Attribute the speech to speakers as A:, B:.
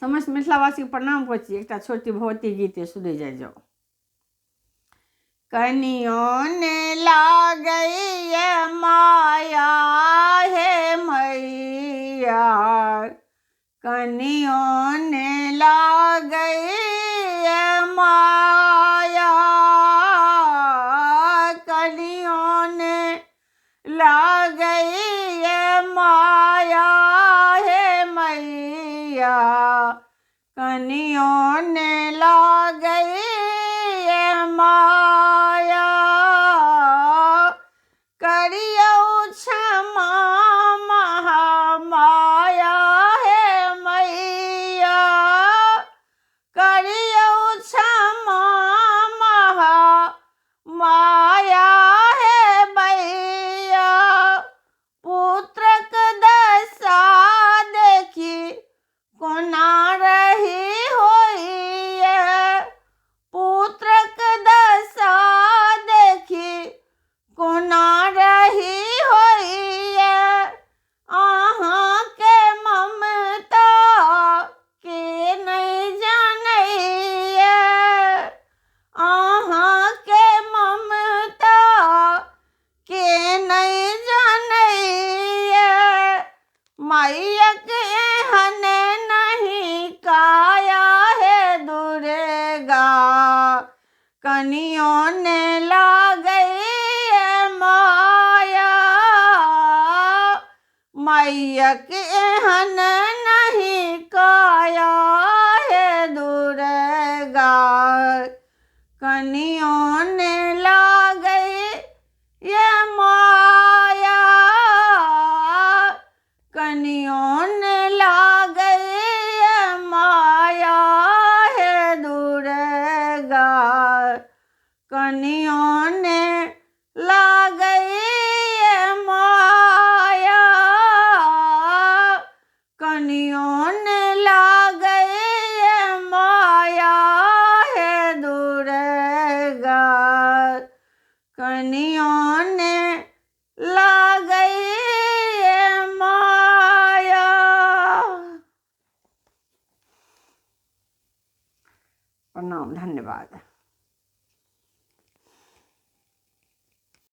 A: समस्त मिथिलावासी के प्रणाम करै छी। एकटा छोटी भगवती गीत सुनै जाइ जाओ। कनियों ने लागई माया हे मैया, कनियों ने लागई माया, कनियों ने लागई माया हे मैया, कनियों ने लागई माया, करियौ क्षमा महामाया हे मैया, करियौ क्षमा महामाया हे मैया, पुत्रक दशा देखी कोना रही होइए, पुत्रक दशा देखी कोना रही होइए, अहाँ के ममता के नहीं जानइए, अहाँ के ममता के नहीं जानइए, मायक एहन नहीं काया हे दुर्गा, कनियों ने लागई माया, मायक एहन नहीं काया हे दुर्गा, कनियों ने लागई माया, कनियों ने लागई माया हे दुर्गा, कनियों ने लागई माया, कनियों ने लागई माया हे दुर्गा, कनियों ने लागई माया। प्रणाम, धन्यवाद।